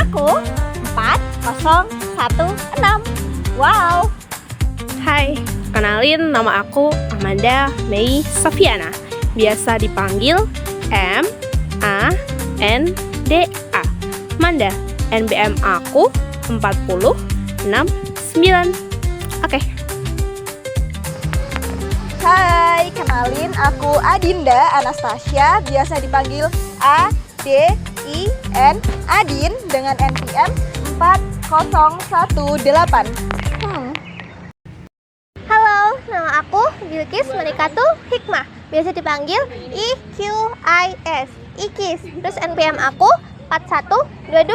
Aku 4016. Wow. Hai, kenalin nama aku Amanda Mei Safiana. Biasa dipanggil M-A-N-D-A. Manda, NBM aku 4069. Oke. Hai, kenalin aku Adinda Anastasia, biasa dipanggil A-D-I-N, Adin, dengan NPM 4018. Halo, nama aku Bilkis Merikatul Hikmah, biasa dipanggil IQIS, Ikis. Terus NPM aku 4122.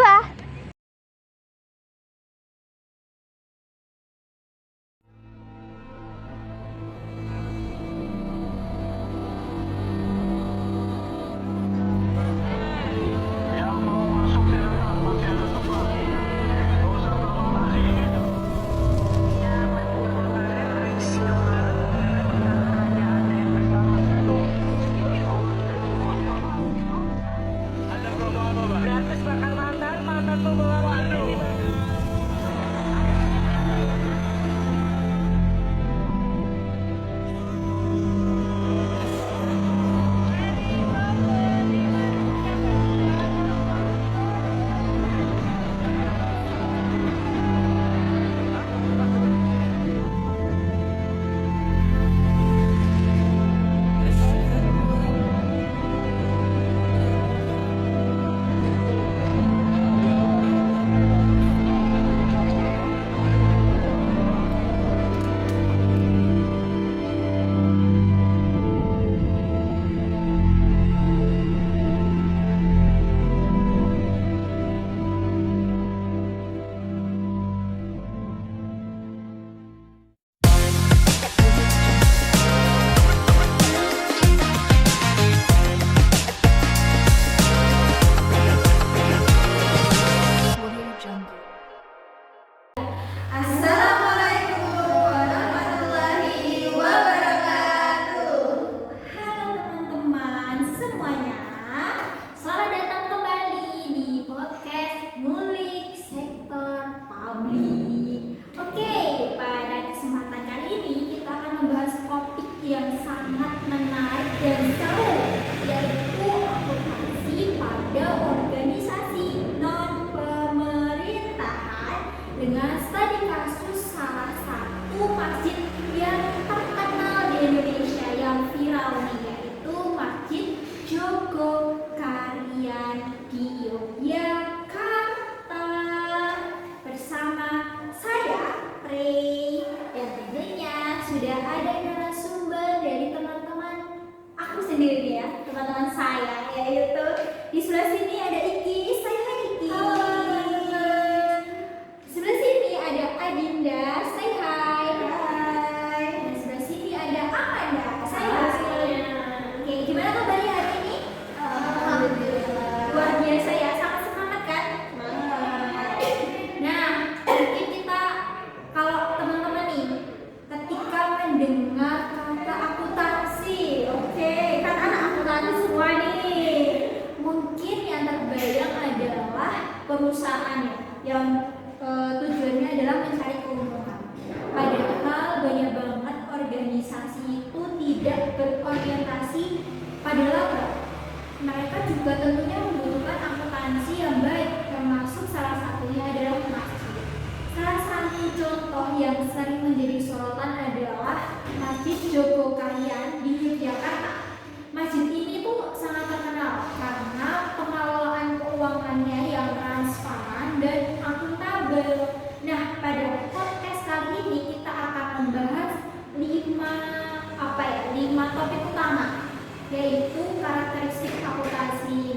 Dengan studi kasus salah satu masjid yang terkenal di Indonesia yang viral nih, yaitu Masjid Jogokarian di Yogyakarta. Bersama saya, Rey, dan tentunya sudah ada narasumber dari teman-teman aku sendiri ya, teman-teman saya, yaitu di sebelah sini ada Iki. Saya Iki. Halo. Sebelah sini ada Adinda, say hi. Hai. Dan sebelah sini ada Amanda, say hi. Oke, gimana kabarnya hari ini? Alhamdulillah. Luar biasa ya, sangat semangat kan? Semangat. Nah, mungkin kita, kalau teman-teman nih, ketika mendengar kata akuntansi, oke, kan anak akuntansi semua nih, mungkin yang terbayang adalah perusahaan yang tujuannya adalah mencari keuntungan. Padahal banyak banget organisasi itu tidak berorientasi pada laba. Mereka juga tentunya membutuhkan akuntansi yang baik, termasuk salah satunya adalah masjid. Salah satu contoh yang sering menjadi sorotan adalah Masjid Jogokarian di Yogyakarta. Masjid ini tuh sangat terkenal karena pengelolaan keuangannya yang transparan dan akuntabel. Nah, pada podcast kali ini kita akan membahas 5 topik utama, yaitu karakteristik akuntansi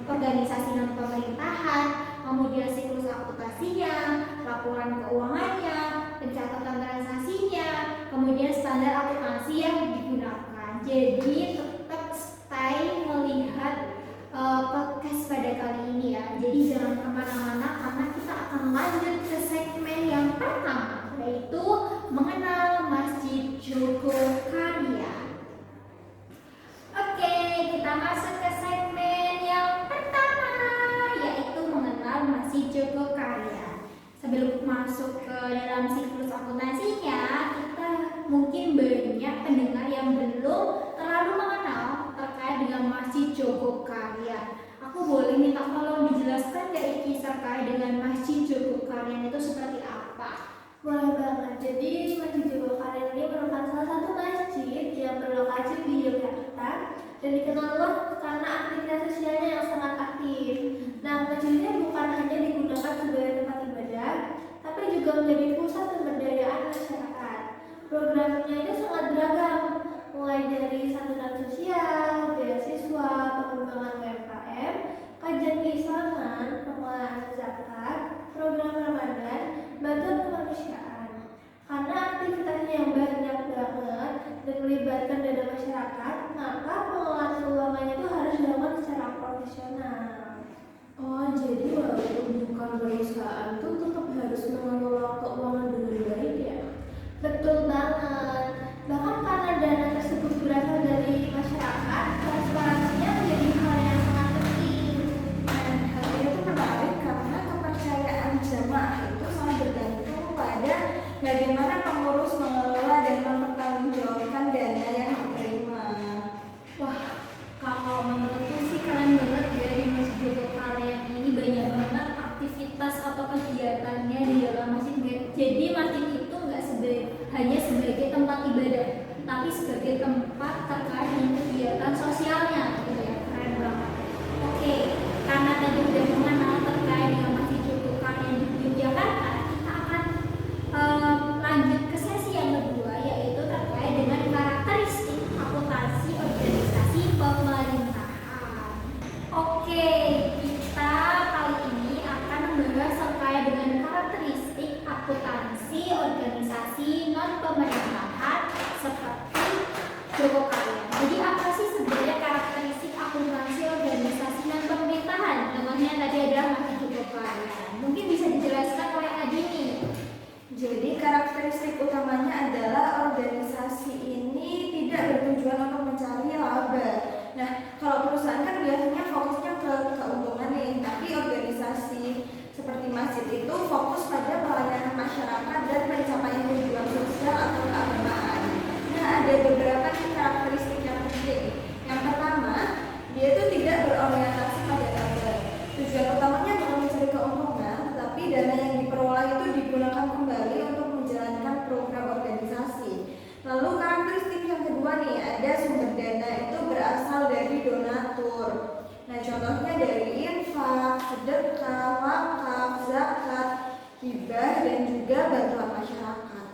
organisasi non pemerintahan, kemudian siklus akuntansinya, laporan keuangannya, pencatatan transaksinya, kemudian standar akuntansi yang digunakan. Jadi tetap stay melihat podcast pada kali ini ya. Jadi jangan kemana-mana karena kita akan lanjut ke segmen yang pertama, yaitu mengenal Masjid Jogokarian. Oke, kita masuk ke segmen yang pertama, yaitu mengenal Masjid masuk ke dalam siklus akuntansinya, kita mungkin banyak pendengar yang belum terlalu mengenal terkait dengan Masjid Jogokaryan. Aku boleh minta tolong dijelaskan nggak Iki terkait dengan Masjid Jogokaryan itu seperti apa? Boleh banget. Jadi Masjid Jogokaryan ini merupakan salah satu masjid yang berlokasi di Yogyakarta dan dikenal luas karena aktivitas sosialnya yang sangat aktif. Nah, masjid ini bukan hanya digunakan sebagai tempat ibadah, tapi juga menjadi pusat pemberdayaan masyarakat. Programnya itu sangat beragam, mulai dari santunan sosial, beasiswa, pengembangan UMKM, kajian keislaman, pengelolaan zakat, program Ramadan, bantuan kemanusiaan. Karena aktivitasnya yang banyak banget dan melibatkan dana masyarakat, maka pengelolaan keuangannya itu harus dilakukan secara profesional. Oh, jadi walaupun bukan perusahaan tuh tetap harus mengelola keuangan dengan baik ya? Betul banget. Bahkan karena dana tersebut berasal dari masyarakat, transparansinya menjadi hal yang sangat penting. Dan hal itu menarik karena kepercayaan jamaah itu sangat bergantung pada bagaimana pengurus mengelola dan mempertanggungjawabkan dana yang diterima. Wah, kalau menurutku sih keren banget ya di Masjid Jogokaryan ini, banyak banget aktivitas atau kegiatannya di dalam masjid. Jadi masjid itu nggak hanya sebagai tempat ibadah, tapi sebagai tempat terkait dengan kegiatan sosialnya, gitu ya. Keren banget. Oke, karena tadi udah mengenal terkait dengan Masjid Jogokaryan di Yogyakarta, kita akan lanjut ke sesi yang kedua, yaitu terkait dengan karakteristik akuntansi organisasi pemerintahan. Oke, kita kali ini akan membahas terkait dengan karakteristik akuntansi organisasi non pemerintahan seperti Jogokaryan. Jadi apa sih sebenarnya karakteristik akuntansi organisasi non pemerintahan? Namanya tadi adalah Masjid Jogokaryan. Mungkin bisa dijelaskan oleh Adini. Jadi karakteristik utamanya adalah organisasi ini tidak bertujuan untuk mencari laba. Nah, kalau perusahaan kan biasanya fokusnya ke keuntungan nih, tapi organisasi seperti masjid itu fokus pada pelayanan masyarakat dan pencapaian tujuan sosial atau keagamaan. Nah, ada beberapa karakteristik yang penting. Yang pertama, dia itu tidak berorientasi pada laba. Tujuan utamanya bukan mencari keuntungan, tetapi dana yang diperoleh itu digunakan kembali untuk menjalankan program organisasi. Lalu karakteristik yang kedua nih, ada sumber dana itu berasal dari donatur. Nah, contohnya dari infak, sedekah, wakaf, zakat, hibah, dan juga bantuan masyarakat.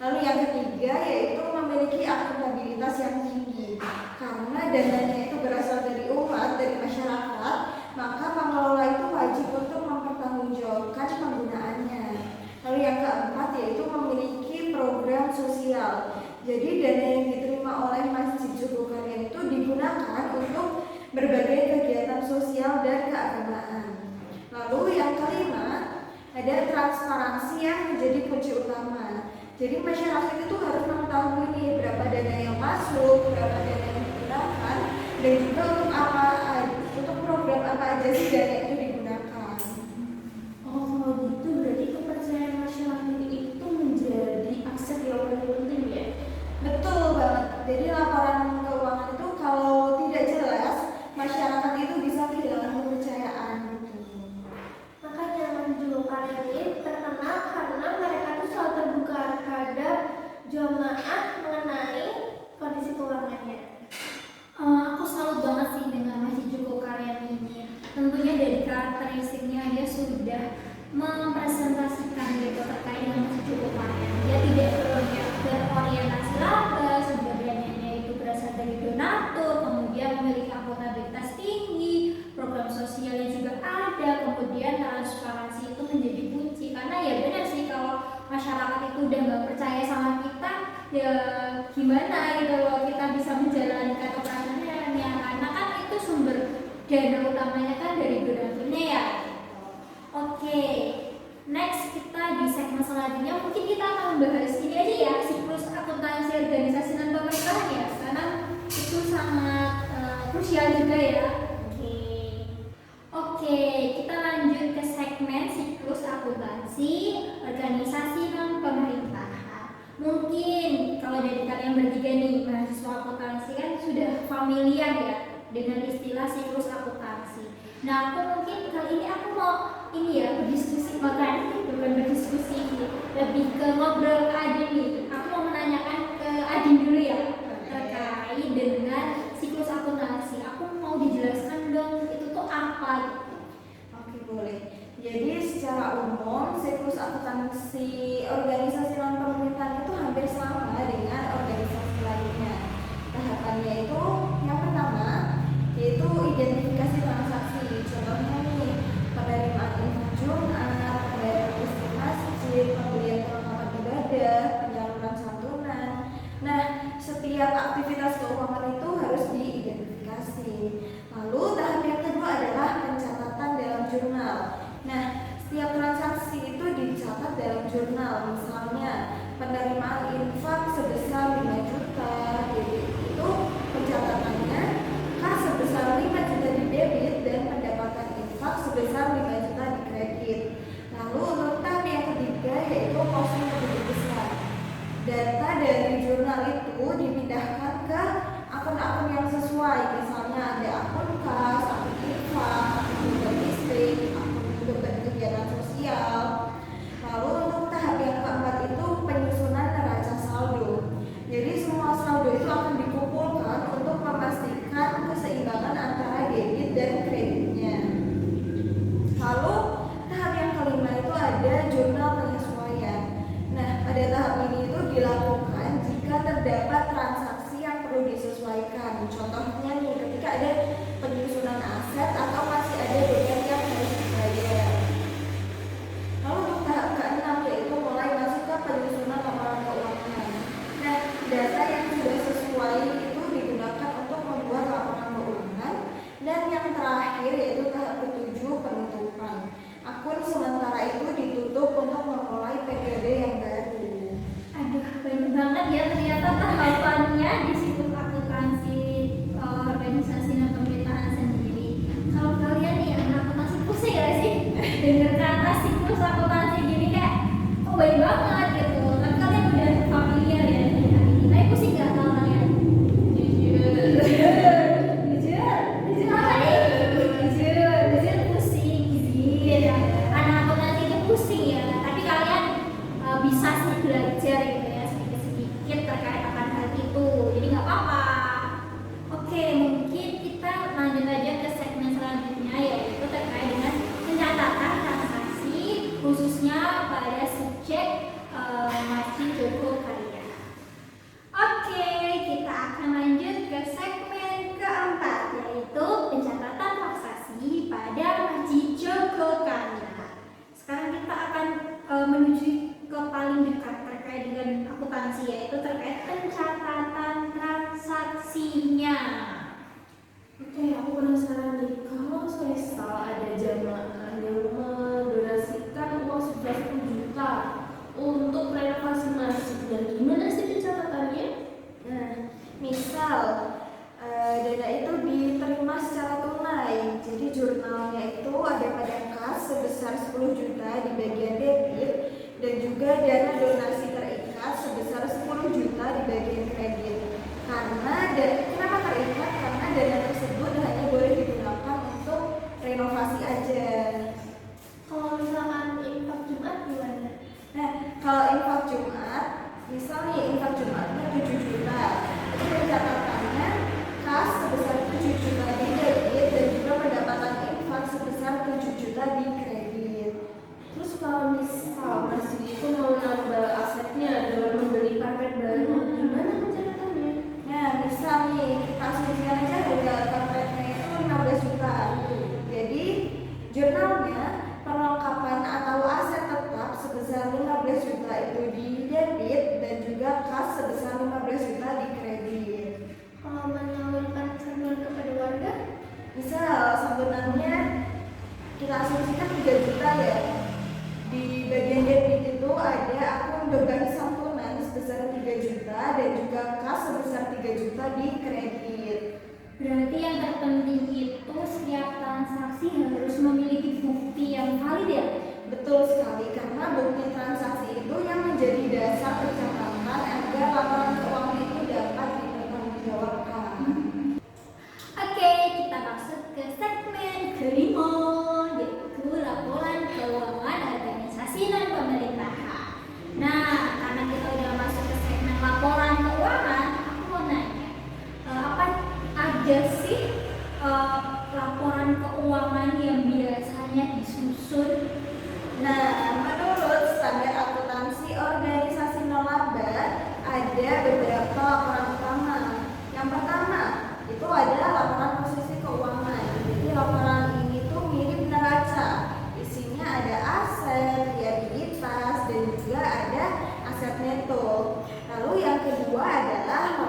Lalu yang ketiga yaitu memiliki akuntabilitas yang tinggi. Karena dananya itu berasal dari umat, dari masyarakat, maka pengelola itu wajib untuk mempertanggungjawabkan penggunaannya. Lalu yang keempat yaitu memiliki program sosial. Jadi dana yang diterima oleh Masjid Jogokaryan itu digunakan untuk berbagai kegiatan sosial dan keagamaan. Lalu yang kelima, ada transparansi yang menjadi kunci utama. Jadi masyarakat itu harus mengetahui nih berapa dana yang masuk, berapa dana yang digunakan, dan juga untuk program apa aja sih dana itu digunakan. Oh, kalau gitu berarti kepercayaan masyarakat itu menjadi aset yang paling penting ya? Betul banget. Jadi laporan keuangan itu kalau tidak jelas, masyarakat itu bisa kehilangan kepercayaan. Makanya Masjid Jogokaryan ini terkenal karena mereka tuh selalu terbuka terhadap jamaah mengenai kondisi keuangannya. Aku salut banget sih dengan Masjid Jogokaryan ini. Tentunya dari karakteristiknya dia sudah mempresentasikan gitu terkait dengan Masjid Jogokaryan. Dia tidak berorientasi laba, sumber dananya itu berasal dari donatur, kemudian memiliki akuntabilitas tinggi, program sosialnya juga ada, kemudian transparansi itu menjadi kunci. Karena ya benar sih kalau masyarakat itu udah nggak percaya sama kita, ya gimana gitu loh kita bisa menjalankan operasionalnya, karena kan itu sumber dana utamanya kan dari donaturnya ya. Oke, next kita di segmen selanjutnya mungkin kita akan membahas ini aja ya, siklus akuntansi organisasi non pemerintahan ya, karena itu sangat krusial juga ya. Oke, kita lanjut ke segmen siklus akuntansi organisasi familiar ya dengan istilah siklus akuntansi. Nah, aku mungkin kali ini aku mau berdiskusi, bukan berdiskusi sih, lebih ke ngobrol ke Adin nih. Aku mau menanyakan ke Adin dulu ya terkait dengan siklus akuntansi. Aku mau dijelaskan dong itu tuh apa gitu. Oke, boleh. Jadi secara umum siklus akuntansi organisasi non pemerintahan itu hampir sama dengan organisasi lainnya. Tahapannya itu yang pertama yaitu identifikasi transaksi. Contohnya nih, penerimaan infak Jumat, pembayaran listrik masjid, pembelian perlengkapan ibadah, penyaluran santunan. Nah, setiap aktivitas keuangan itu harus diidentifikasi. Lalu tahap yang kedua adalah pencatatan dalam jurnal. Nah, setiap transaksi itu dicatat dalam jurnal. Misalnya penerimaan infak sebesar 5 juta, debit itu pencatatannya kas sebesar 5 juta di debit dan pendapatan infak sebesar 5 juta di kredit. Lalu untuk tahap yang ketiga yaitu posting kredit besar. Data dari jurnal itu dipindahkan ke akun-akun yang sesuai. Misalnya ada akun kas, akun infak, akun listrik, akun untuk kegiatan sosial. Lalu untuk tahap yang keempat itu penyusunan neraca saldo. Jadi semua saldo itu akan dikumpulkan untuk memastikan keseimbangan antara debit dan kreditnya. Lalu tahap yang kelima itu ada jurnal penyesuaian. Nah, pada tahap ini itu dilakukan jika terdapat transaksi yang perlu disesuaikan. Contohnya nih, ketika ada penyusunan aset atau masih ada beban yang harus dibayar. Lalu untuk tahap keenam yaitu mulai masuk ke penyusunan laporan keuangan. Nah, data yang sudah sesuai itu digunakan untuk membuat laporan keuangan. Dan yang terakhir yaitu tahap ketujuh penutupan. Akun sementara itu ditutup untuk memulai PGD yang baru. Aduh, banyak banget ya ternyata tahapannya di siklus akuntansi organisasi non pemerintahan sendiri. Kalau kalian nih anak akuntansi pusing gak sih? Dengar kata siklus akuntansi gini kayak kok banyak banget gitu. Tapi kalian udah familiar ya dengan hal ini. Tapi pusing gak kalau kalian? Jujur pusing izin. Anak akuntansi itu pusing ya. Tapi kalian bisa sih belajar gitu ya sedikit-sedikit terkait akan hal itu. Jadi nggak apa-apa. Oke, mungkin kita lanjut aja ke segmen selanjutnya yaitu terkait dengan pencatatan transaksi khususnya pada subjek Masjid Joko Karya. Oke, kita akan lanjut ke segmen keempat yaitu pencatatan transaksi pada Masjid Joko Karya. Sekarang kita akan menuju ke paling dekat terkait dengan akuntansi yaitu terkait pencatatan transaksinya. Oke, aku penasaran nih, kalau misal ada jamaah yang mendonasikan uang sebesar 10 juta untuk renovasi masjid, dan gimana sih pencatatannya? Nah, misal dana itu diterima secara tunai. Jadi jurnalnya itu ada pada kas sebesar 10 juta di bagian debit dan juga dana donasi terikat sebesar 10 juta di bagian kredit. Kenapa terikat? Karena dana tersebut hanya boleh digunakan untuk renovasi aja. Kalau misalkan infak Jumat gimana? Nah, kalau infak Jumat, misalnya infak Jumatnya 7 juta, itu pencatatannya kas sebesar 7 juta di debit dan juga pendapatan infak sebesar 7 juta di kredit. Terus kalau misal masjid itu mau nambah asetnya dengan membeli karpet baru, gimana pencatatannya? Nah, misal nih, kita asumsikan aja harga karpetnya itu 15 juta. Jadi, jurnalnya perlengkapan atau aset tetap sebesar 15 juta itu di debit dan juga kas sebesar 15 juta di kredit. Kalau menyalurkan santunan kepada warga, Misal santunannya kita asumsikan 3 juta ya. Di bagian debit itu ada akun berbagi santunan sebesar 3 juta dan juga kas sebesar 3 juta di kredit. Berarti yang terpenting itu setiap transaksi harus memiliki bukti yang valid ya? Betul sekali, karena bukti transaksi itu yang menjadi dasar pencatatan agar laporan keuangan itu dapat dipertanggungjawabkan.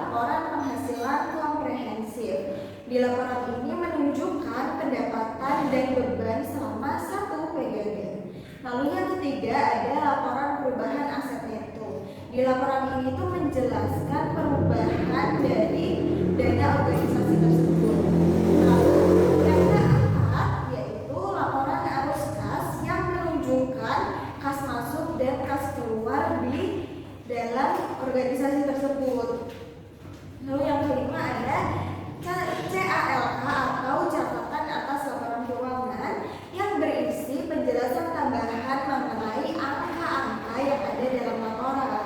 laporan penghasilan komprehensif. Di laporan ini menunjukkan pendapatan dan beban selama satu periode. Lalu yang ketiga ada laporan perubahan aset neto. Di laporan ini tuh menjelaskan perubahan dari dana organisasi tersebut. Lalu yang keempat yaitu laporan arus kas yang menunjukkan kas masuk dan kas keluar di dalam organisasi tersebut. Lalu yang kelima ada CALK atau catatan atas laporan keuangan yang berisi penjelasan tambahan mengenai angka-angka yang ada dalam laporan.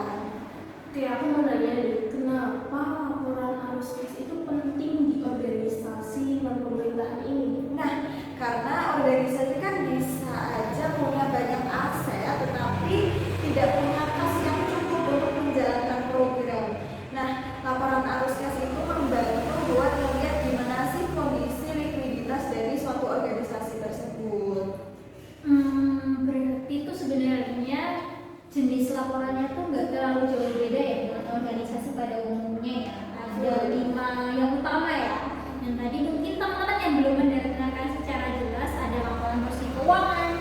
Oke, aku mau nanya deh, kenapa laporan arus kas itu penting di organisasi non-pemerintahan ini? Nah, karena organisasi kan bisa aja punya banyak aset tetapi tidak punya kas yang cukup untuk menjalankan program. Nah, laporan arus kas itu membantu buat melihat gimana sih kondisi likuiditas dari suatu organisasi tersebut. Berarti itu sebenarnya jenis laporannya tuh nggak terlalu jauh beda ya dengan organisasi pada umumnya ya. Ada 5 yang utama ya. Yang tadi mungkin teman-teman yang belum mendengarkan secara jelas ada laporan bersih keuangan,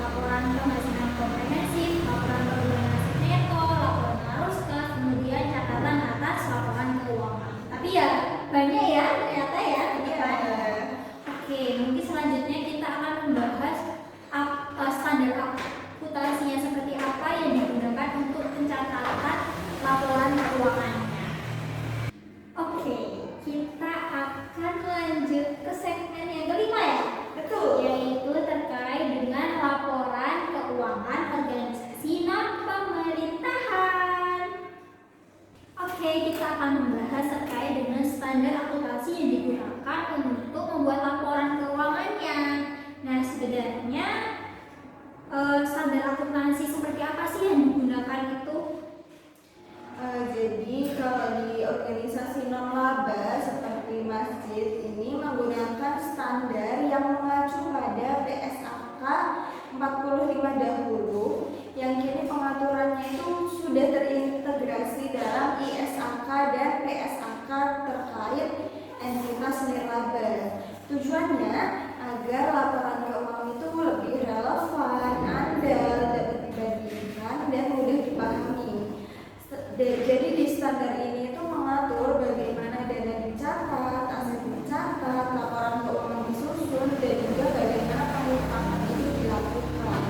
laporan penghasilan komprehensif, laporan perubahan aset neto, laporan arus kas, kemudian catatan atas laporan keuangan. Tapi ya banyak ya ternyata ya. Oke, mungkin selanjutnya kita akan membahas standar akuntansinya seperti apa yang digunakan untuk pencatatan laporan keuangannya. Oke, kita akan lanjut ke segmen yang kelima ya. Betul. Yaitu terkait dengan laporan keuangan organisasi non-pemerintahan. Oke, kita akan membahas terkait dengan standar akuntansi yang digunakan untuk membuat laporan keuangannya. Nah, sebenarnya standar akuntansi seperti apa sih yang digunakan itu? Jadi kalau di organisasi non-laba seperti masjid ini menggunakan standar yang mengacu pada PSAK 45 dahulu yang kini pengaturannya itu sudah terintegrasi dalam ISAK dan PSAK terkait entitas nirlaba. Tujuannya agar laporan keuangan itu lebih relevan, andal, dapat dibandingkan dan mudah dipahami. Jadi di standar ini itu mengatur bagaimana dana dicatat, aset dicatat, laporan keuangan disusun, dan juga bagaimana pengutangan itu dilakukan.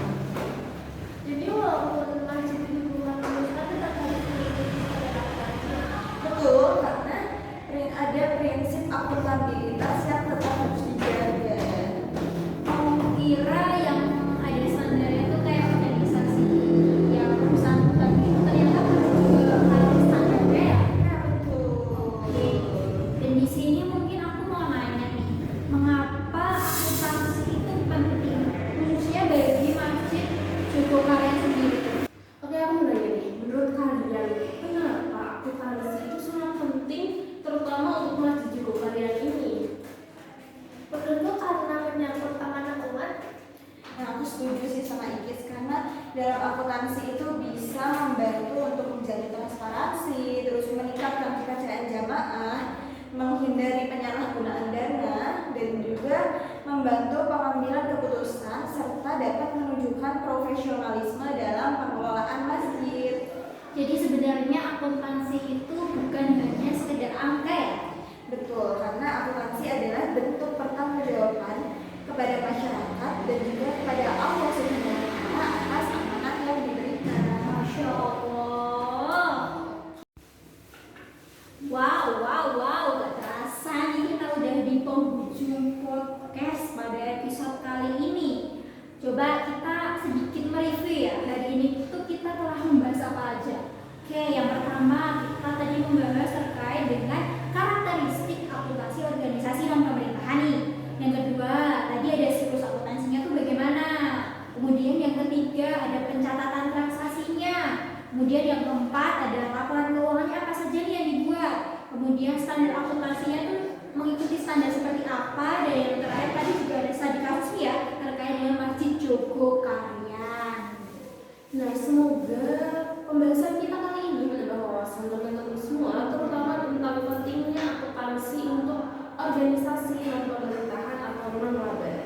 Jadi walaupun masjid itu bukan lulus, tapi tetap harus mengikuti standar akuntansi. Betul, karena ada prinsip akuntabilitas yang tetap harus dijaga. Kira yang ada standar itu kayak organisasi yang perusahaan tadi itu ternyata juga ada standarnya ya. Betul. Oke. Dan di sini mungkin aku mau nanya nih, mengapa akuntansi itu penting khususnya bagi masjid Jogokaryan sendiri? Oke, aku mau nanya nih, menurut kalian kenapa akuntansi itu sangat penting terutama untuk masjid Jogokaryan ini? Menurutku karena menyangkut amanah umat. Nah, aku setuju sih sama Ikis karena dalam akuntansi itu bisa membantu untuk menjadi transparansi, terus meningkatkan kepercayaan jamaah, menghindari penyalahgunaan dana, dan juga membantu pengambilan keputusan serta dapat menunjukkan profesionalisme dalam pengelolaan masjid. Jadi sebenarnya akuntansi itu bukan hanya sekedar angka ya. Betul, karena akuntansi adalah bentuk pertanggungjawaban kepada masyarakat dan juga kepada Allah Subhanahu wa Ta'ala atas amanah yang diberikan. Masya Allah. Wow, gak terasa nih kita udah di penghujung podcast pada episode kali ini. Coba kita sedikit mereview ya. Hari ini tuh kita telah membahas apa aja. Oke, yang pertama kita tadi membahas terkait dengan karakteristik akuntansi organisasi non pemerintahan nih. Yang kedua, tadi ada siklus akuntansinya tuh bagaimana. Kemudian yang ketiga ada pencatatan transaksinya. Kemudian yang keempat ada laporan keuangannya apa saja nih yang dibuat. Kemudian standar akuntansinya tuh mengikuti standar seperti apa. Dan yang terakhir tadi juga ada studi kasus ya terkait dengan Masjid Jogokaryan. Nah, semoga pembahasan kita kali ini menambah wawasan teman-teman semua terutama tentang organisasi non pemerintahan atau non laba.